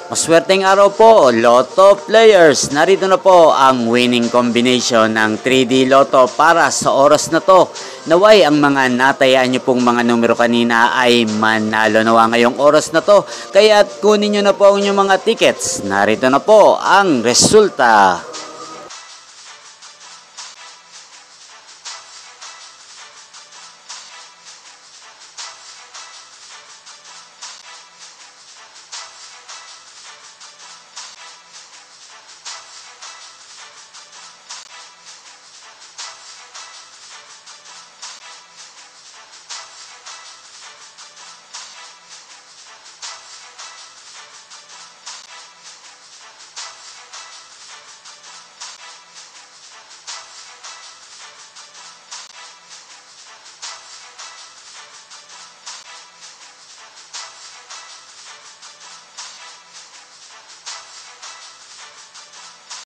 Maswerteng araw po, Lotto players. Narito na po ang winning combination ng 3D Lotto para sa oras na to. Naway ang mga natayaan nyo pong mga numero kanina ay manalo nawa ngayong oras na to. Kaya kunin nyo na po ang inyong mga tickets. Narito na po ang resulta.